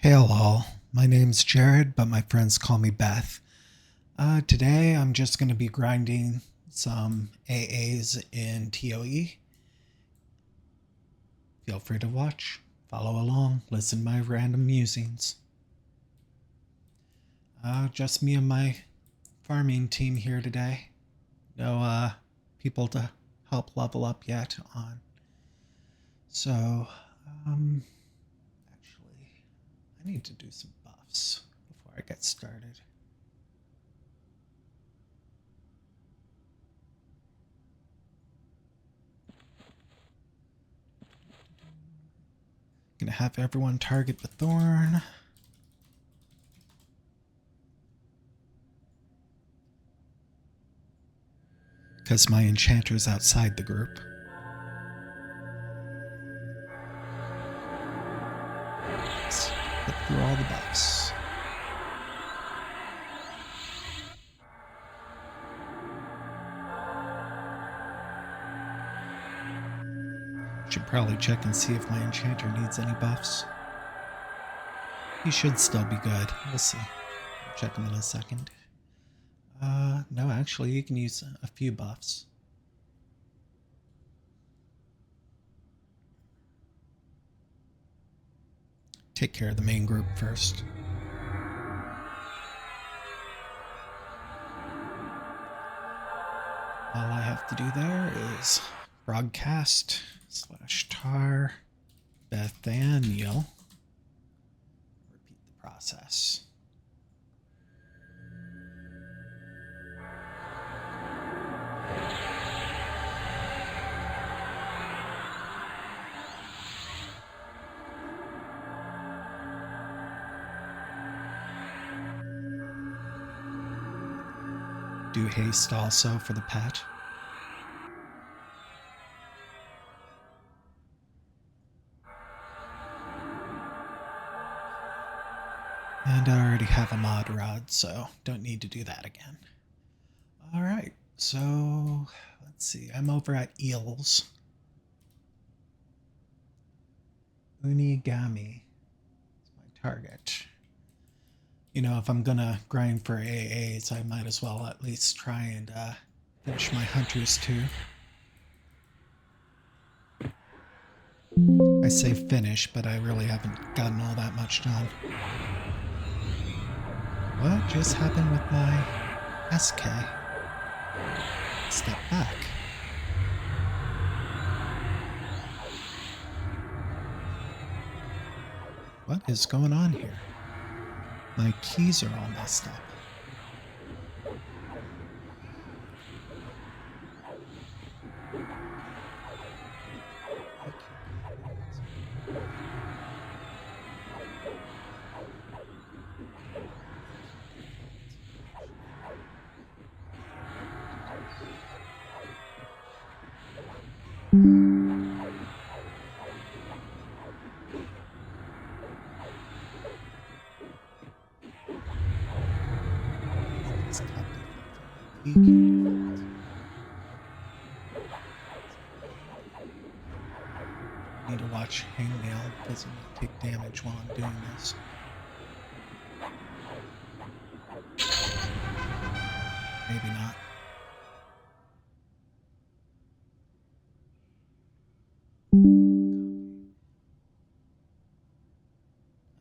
Hail all, my name's Jared, but my friends call me Beth. Today I'm just going to be grinding some AAs in TOE. Feel free to watch, follow along, listen to my random musings. Just me and my farming team here today. No people to help level up yet on. So, actually, I need to do some buffs before I get started. Gonna have everyone target the thorn. Because my enchanter's outside the group. Let's get through all the buffs. Should probably check and see if my enchanter needs any buffs. He should still be good. We'll see. I'll check him in a second. No, actually, you can use a few buffs. Take care of the main group first. All I have to do there is broadcast /tar Bethaniel. Repeat the process. Do haste also for the pet. And I already have a mod rod, so don't need to do that again. Alright, so let's see. I'm over at Eels. Unigami is my target. You know, if I'm gonna grind for AAs, I might as well at least try and finish my hunters too. I say finish, but I really haven't gotten all that much done. What just happened with my SK? Step back. What is going on here? My keys are all messed up. Need to watch Hangnail doesn't take damage while I'm doing this. Maybe not.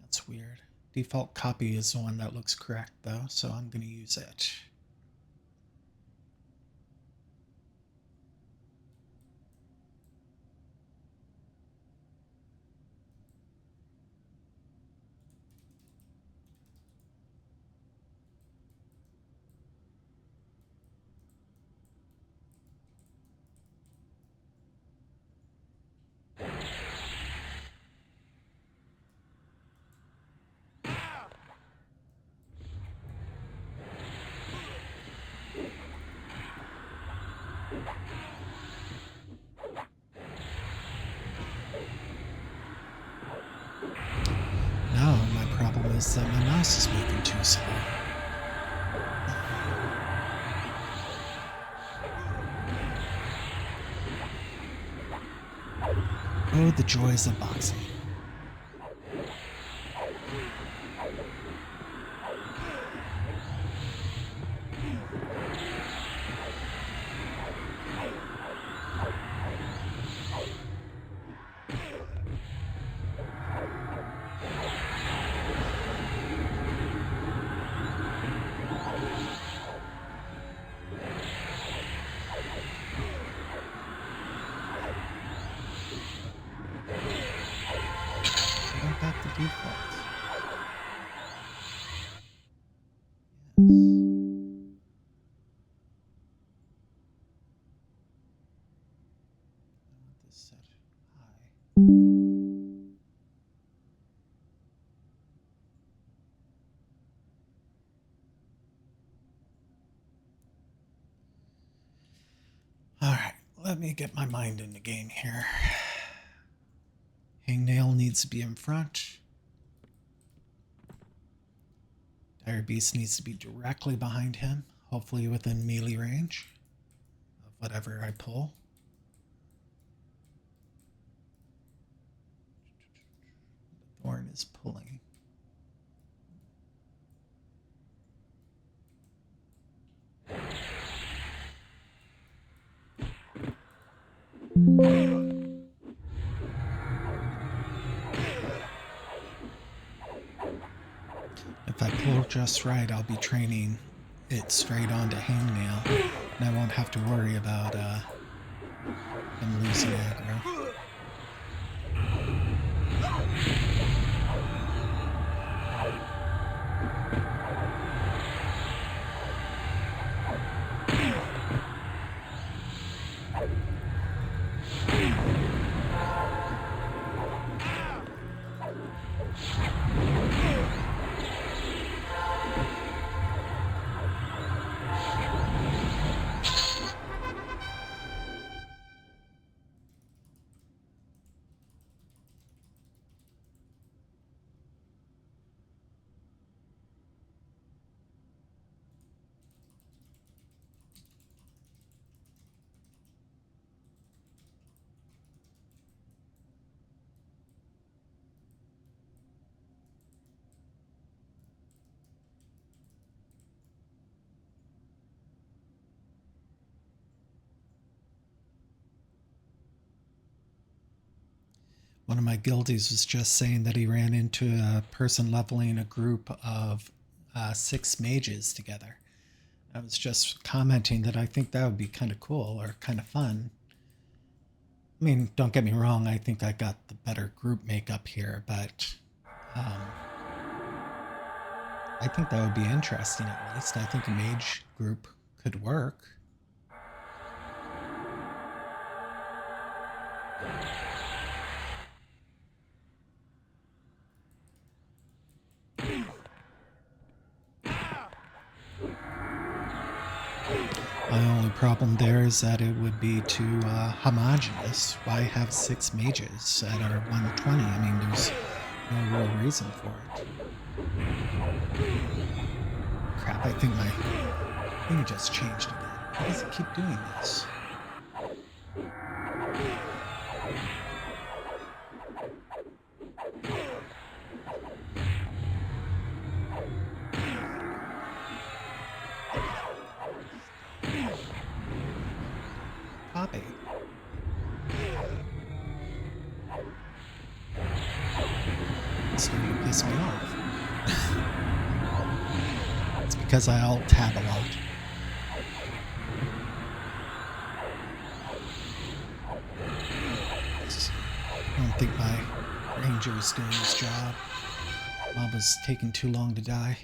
That's weird. Default copy is the one that looks correct though, so I'm going to use it. Is that my mouse is moving too slow. Oh, the joys of boxing. default. Yes. I want this set high. Alright, let me get my mind in the game here. Hangnail needs to be in front. Dire Beast needs to be directly behind him, hopefully within melee range of whatever I pull. The Thorn is pulling. If I pull just right, I'll be training it straight onto Hangnail, and I won't have to worry about him losing aggro. One of my guildies was just saying that he ran into a person leveling a group of 6 mages together. I was just commenting that I think that would be kind of cool or kind of fun. I mean, don't get me wrong, I think I got the better group makeup here, but I think that would be interesting at least. I think a mage group could work. My only problem there is that it would be too homogenous. Why have 6 mages at our 120? I mean, there's no real reason for it. Crap, I think my thing just changed again. Why does it keep doing this? Copy. It's starting to piss me off. It's because I alt-tab a lot. I don't think my ranger is doing his job. Mob was taking too long to die.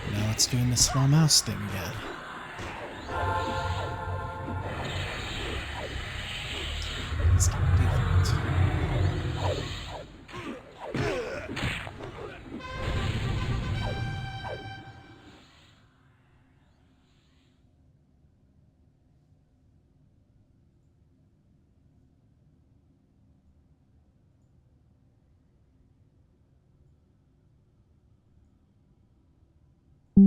Now it's doing the slow mouse thing again. It's default. I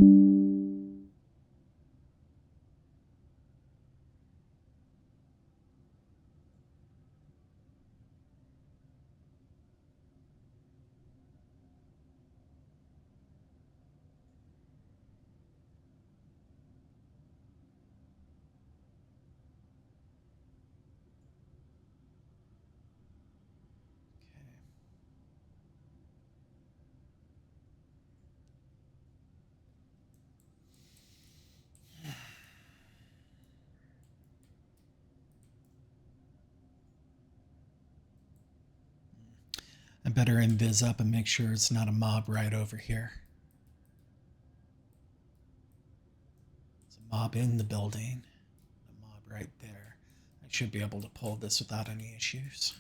better invis up and make sure it's not a mob right over here. It's a mob in the building. A mob right there. I should be able to pull this without any issues.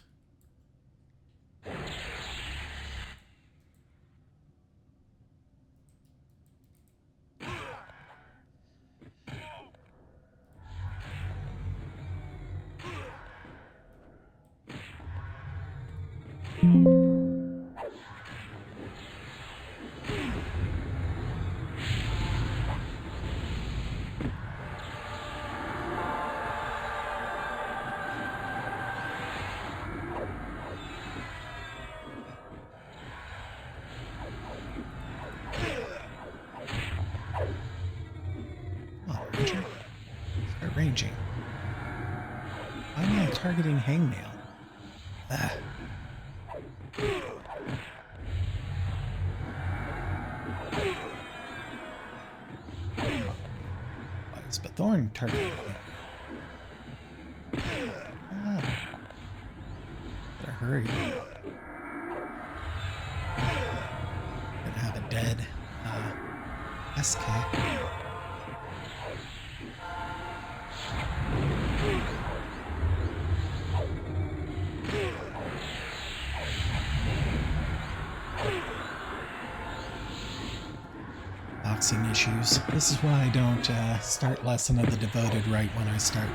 Start ranging. Why am I targeting hangnail? Ah. Why is Bethorn targeting me? Ah. Better hurry. Gonna have a dead SK. Boxing issues. This is why I don't start Lesson of the Devoted right when I start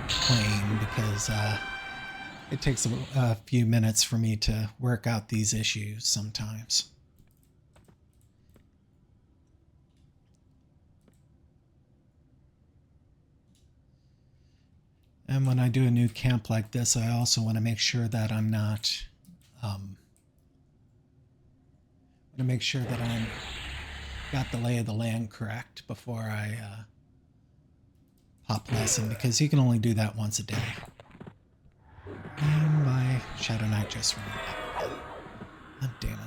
playing, because it takes a few minutes for me to work out these issues sometimes. And when I do a new camp like this, I also want to make sure that I'm not, got the lay of the land correct before I pop Lesson, because you can only do that once a day. And my Shadow Knight just ran out. God damn it.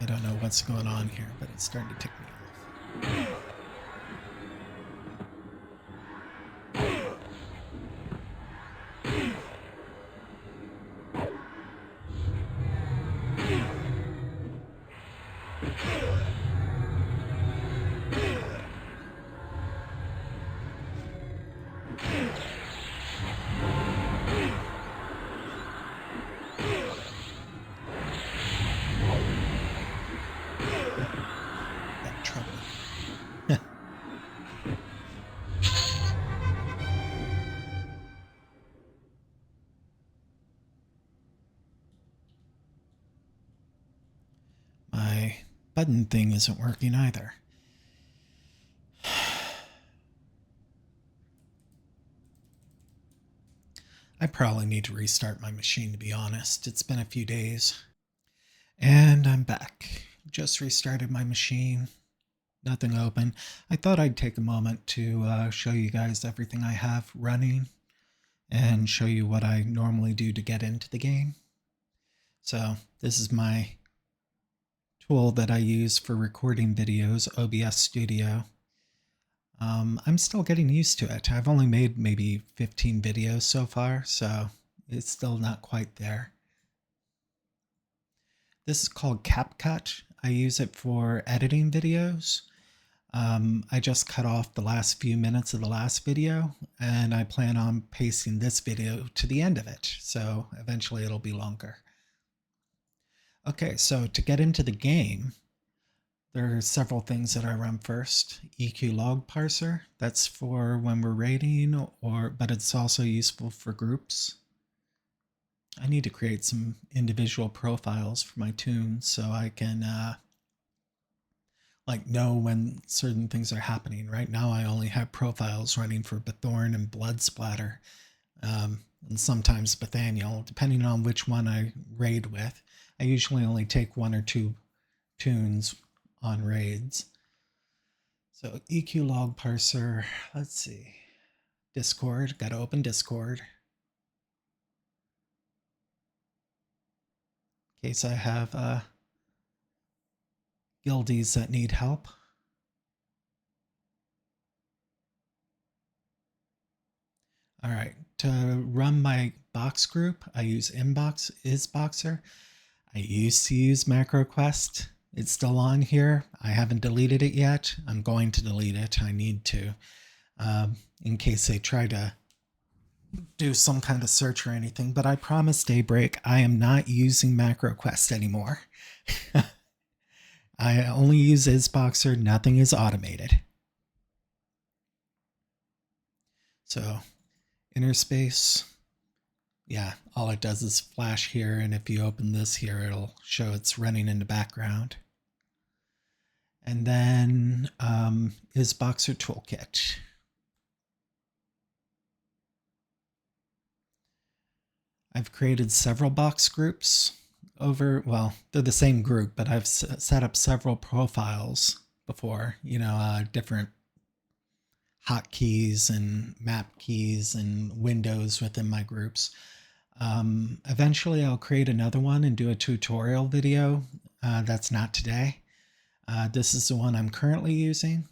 I don't know what's going on here, but it's starting to tick me off. My button thing isn't working either. I probably need to restart my machine, to be honest. It's been a few days. And I'm back. Just restarted my machine. Nothing open. I thought I'd take a moment to show you guys everything I have running and show you what I normally do to get into the game. So this is my tool that I use for recording videos, OBS Studio. I'm still getting used to it. I've only made maybe 15 videos so far, so it's still not quite there. This is called CapCut. I use it for editing videos. I just cut off the last few minutes of the last video, and I plan on pasting this video to the end of it, so eventually it'll be longer. Okay, so to get into the game, There are several things that I run first. EQ log parser, that's for when we're rating, but it's also useful for groups. I need to create some individual profiles for my tunes so I can know when certain things are happening. Right now I only have profiles running for Bethorn and Blood Splatter, and sometimes Bethaniel, depending on which one I raid with. I usually only take one or two tunes on raids. So EQ log parser, let's see. Discord, gotta open Discord. In case I have guildies that need help. All right, to run my box group, I use isboxer. I used to use MacroQuest. It's still on here. I haven't deleted it yet. I'm going to delete it. I need to, in case they try to do some kind of search or anything. But I promise Daybreak, I am not using MacroQuest anymore. I only use isboxer. Nothing is automated. So, interspace. Yeah, all it does is flash here, and if you open this here, it'll show it's running in the background. And then isboxer toolkit. I've created several box groups well, they're the same group, but I've set up several profiles before, different hotkeys and map keys and windows within my groups. Eventually I'll create another one and do a tutorial video. That's not today. This is the one I'm currently using.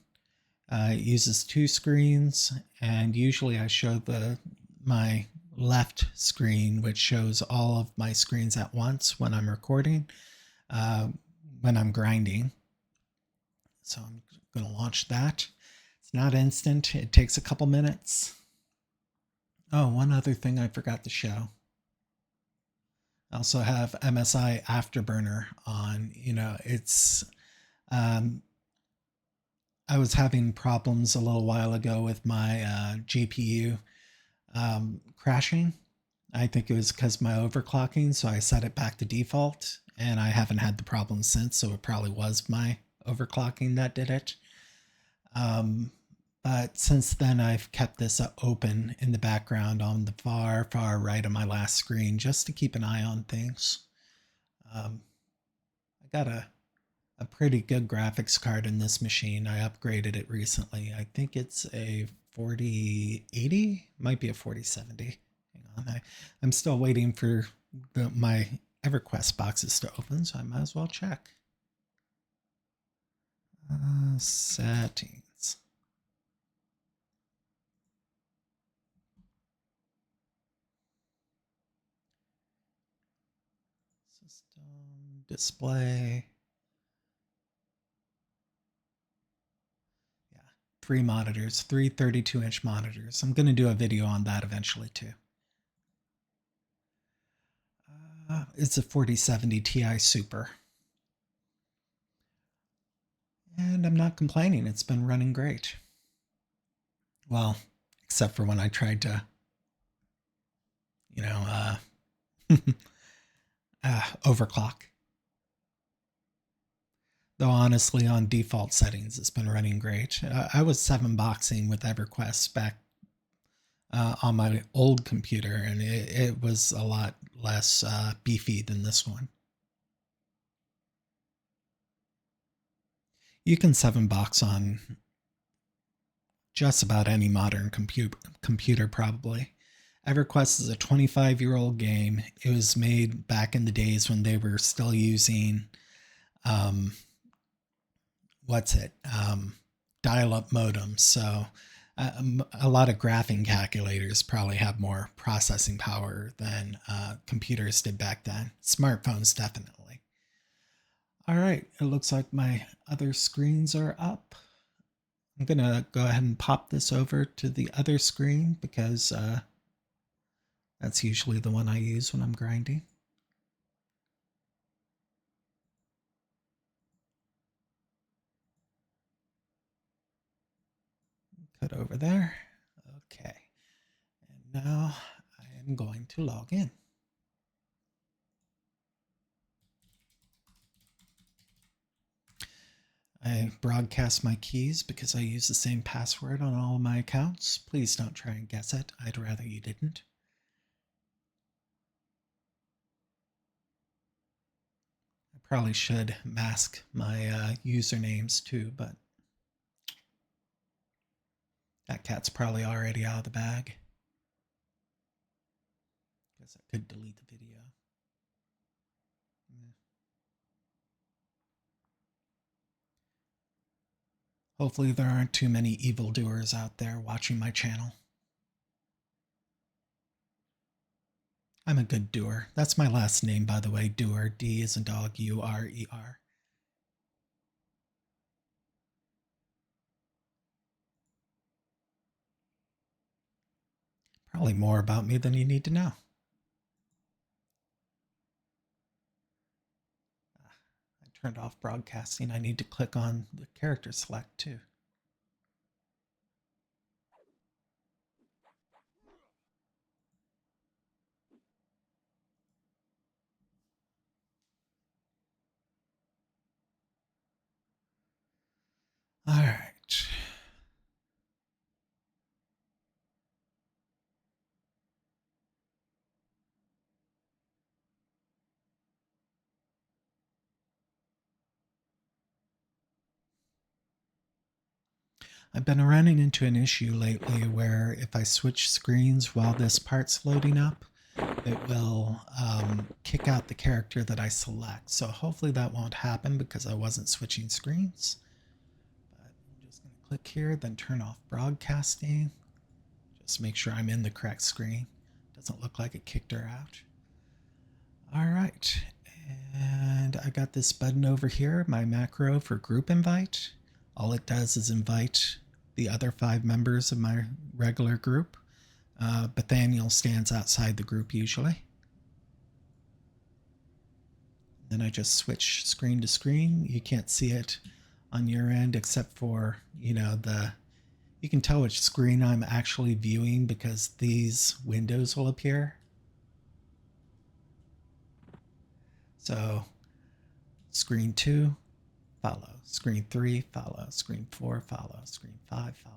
It uses two screens, and usually I show my left screen, which shows all of my screens at once when I'm recording, when I'm grinding. So I'm going to launch that. It's not instant. It takes a couple minutes. Oh, one other thing I forgot to show. I also have MSI Afterburner on. It's I was having problems a little while ago with my GPU crashing. I think it was because of my overclocking, so I set it back to default, and I haven't had the problem since, so it probably was my overclocking that did it. But since then, I've kept this open in the background on the far, far right of my last screen just to keep an eye on things. I got a pretty good graphics card in this machine. I upgraded it recently. I think it's a 4080, might be a 4070. Hang on, I'm still waiting for my EverQuest boxes to open, so I might as well check. Settings. System display. 3 monitors, 3 32-inch monitors. I'm going to do a video on that eventually too. It's a 4070 Ti Super. And I'm not complaining. It's been running great. Well, except for when I tried to, overclock. Though honestly, on default settings, it's been running great. I was 7Boxing with EverQuest back on my old computer, and it was a lot less beefy than this one. You can 7Box on just about any modern computer, probably. EverQuest is a 25-year-old game. It was made back in the days when they were still using dial-up modems. So a lot of graphing calculators probably have more processing power than computers did back then. Smartphones, definitely. All right, it looks like my other screens are up. I'm going to go ahead and pop this over to the other screen because that's usually the one I use when I'm grinding. cut over there. Okay. And now I am going to log in. I broadcast my keys because I use the same password on all of my accounts. Please don't try and guess it. I'd rather you didn't. I probably should mask my usernames too, but that cat's probably already out of the bag. Guess I could delete the video. Yeah. Hopefully there aren't too many evildoers out there watching my channel. I'm a good doer. That's my last name, by the way, Doer. D as in dog, U-R-E-R. Probably more about me than you need to know. I turned off broadcasting. I need to click on the character select too. All right. I've been running into an issue lately where if I switch screens while this part's loading up, it will kick out the character that I select. So hopefully that won't happen because I wasn't switching screens. But I'm just going to click here, then turn off broadcasting. Just make sure I'm in the correct screen. Doesn't look like it kicked her out. All right. And I got this button over here, my macro for group invite. All it does is invite the other 5 members of my regular group. Nathaniel stands outside the group usually. Then I just switch screen to screen. You can't see it on your end except for, you can tell which screen I'm actually viewing because these windows will appear. So screen 2, follow. Screen 3, follow. Screen 4, follow. Screen 5, follow.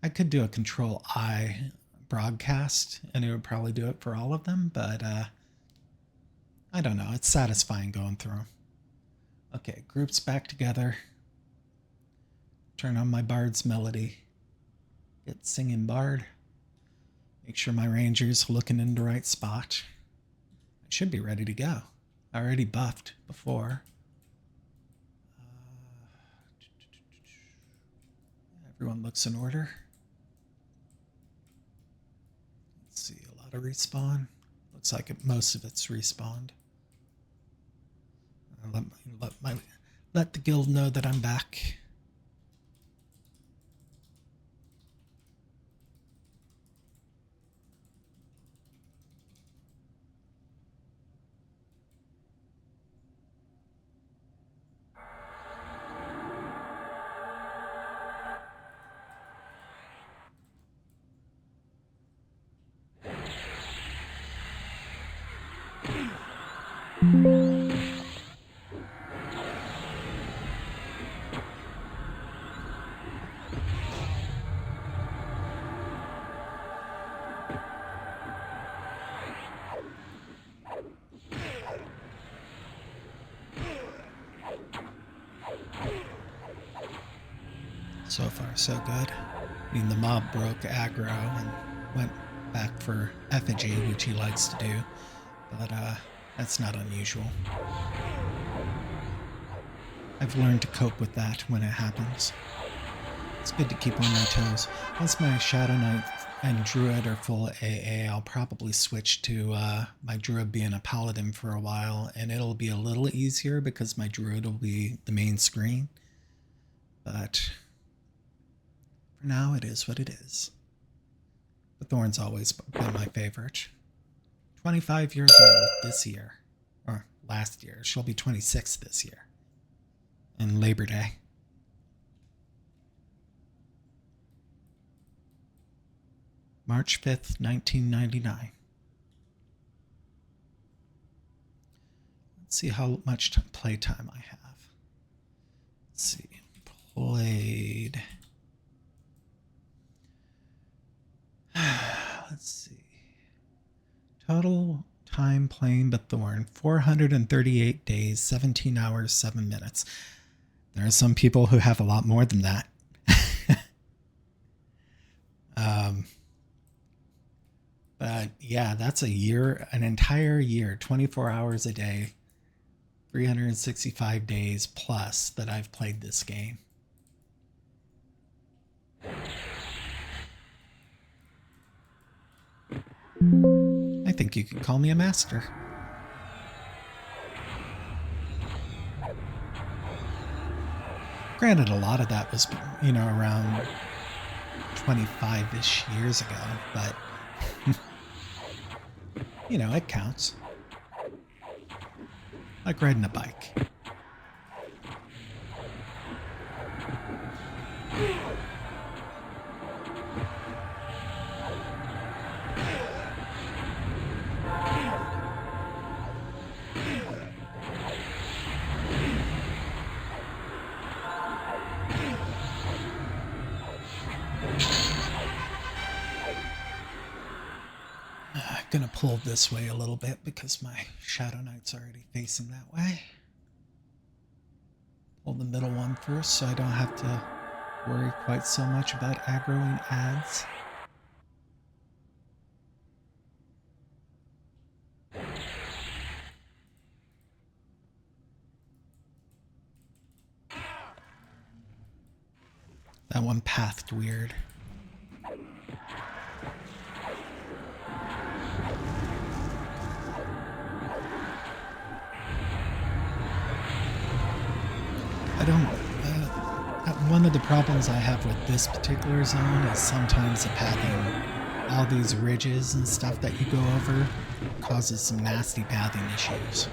I could do a Control I broadcast and it would probably do it for all of them, but I don't know. It's satisfying going through them. Okay, groups back together. Turn on my Bard's melody. Get singing Bard. Make sure my ranger's looking in the right spot. I should be ready to go. I already buffed before. Everyone looks in order. Let's see, a lot of respawn. Looks like most of it's respawned. Let the guild know that I'm back. So far, so good. I mean, the mob broke aggro and went back for effigy, which he likes to do, but that's not unusual. I've learned to cope with that when it happens. It's good to keep on my toes. Once my Shadow Knight and Druid are full AA, I'll probably switch to my Druid being a Paladin for a while, and it'll be a little easier because my Druid will be the main screen. But for now, it is what it is. The Thorn's always been my favorite. 25 years old this year. Or last year. She'll be 26 this year. And Labor Day. March 5th, 1999. Let's see how much playtime I have. Let's see. Played. Let's see. Total time playing Bithorn, 438 days, 17 hours, 7 minutes. There are some people who have a lot more than that. But yeah, that's a year, an entire year, 24 hours a day, 365 days plus that I've played this game. I think you could call me a master. Granted, a lot of that was, around 25-ish years ago, but, it counts. Like riding a bike. I'm gonna pull this way a little bit because my Shadow Knight's already facing that way. Pull the middle one first so I don't have to worry quite so much about aggroing ads. That one pathed weird. One of the problems I have with this particular zone is sometimes the pathing, all these ridges and stuff that you go over causes some nasty pathing issues.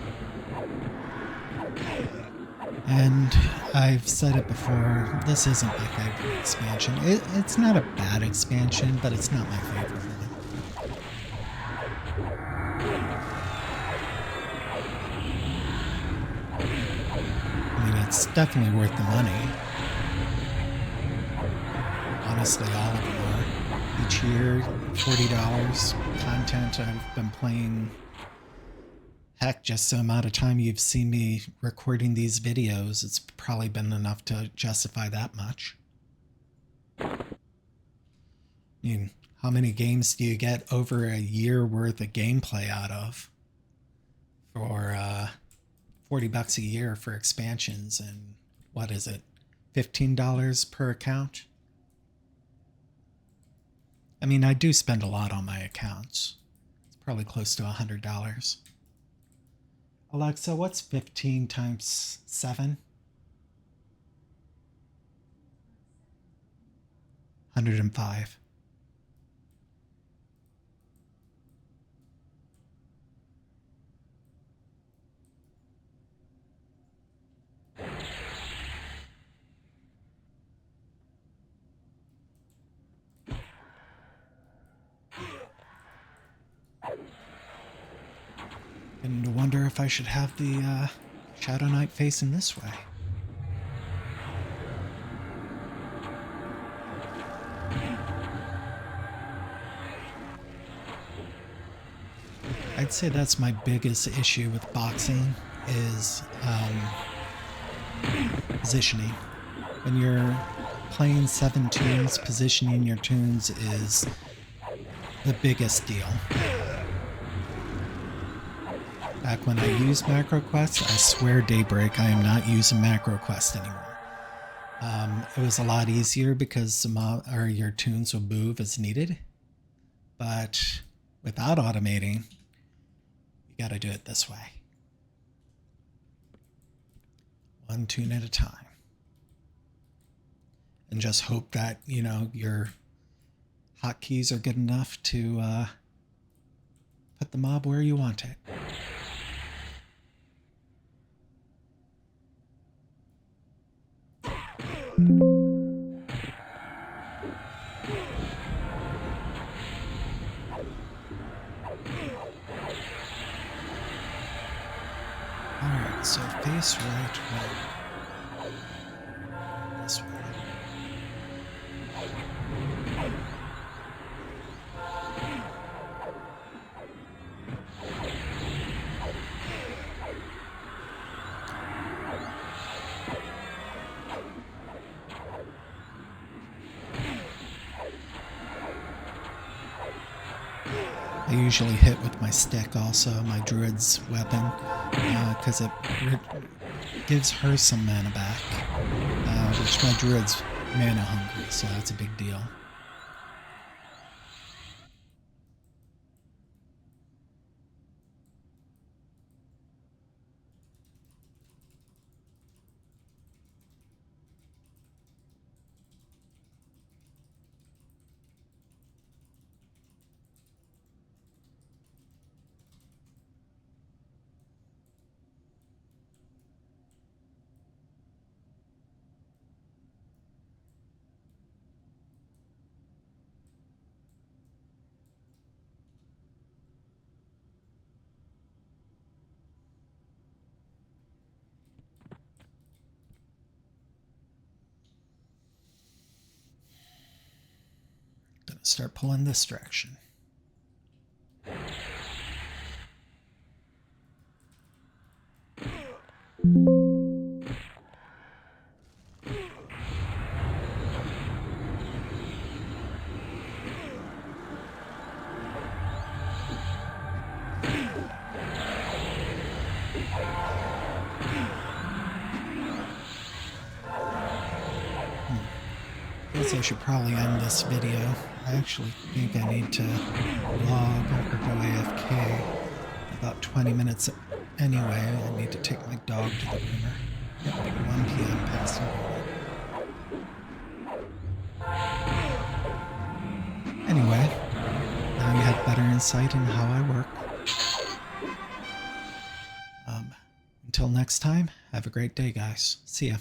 And I've said it before, this isn't my favorite expansion. It's not a bad expansion, but it's not my favorite one. I mean, it's definitely worth the money. Honestly, all of them are. Each year, $40 content. I've been playing, heck, just the amount of time you've seen me recording these videos, it's probably been enough to justify that much. I mean, how many games do you get over a year worth of gameplay out of for $40 a year for expansions? And what is it, $15 per account? I mean, I do spend a lot on my accounts. It's probably close to $100. Alexa, what's 15 times 7? 105. And to wonder if I should have the Shadow Knight facing this way. I'd say that's my biggest issue with boxing is positioning. When you're playing 7 tunes, positioning your tunes is the biggest deal. Back when I used MacroQuest, I swear Daybreak, I am not using MacroQuest anymore. It was a lot easier because your tunes would move as needed. But without automating, you got to do it this way. One tune at a time. And just hope that, your hotkeys are good enough to put the mob where you want it. So face right one. This one. I usually hit with my stick also, my druid's weapon, because it gives her some mana back, which my druid's mana hungry, so that's a big deal. Gonna start pulling this direction. I guess I should probably end this video. I actually think I need to log or go AFK about 20 minutes anyway. I need to take my dog to the groomer. Yep, 1 p.m. past Anyway, now you have better insight into how I work. Until next time, have a great day, guys. See ya.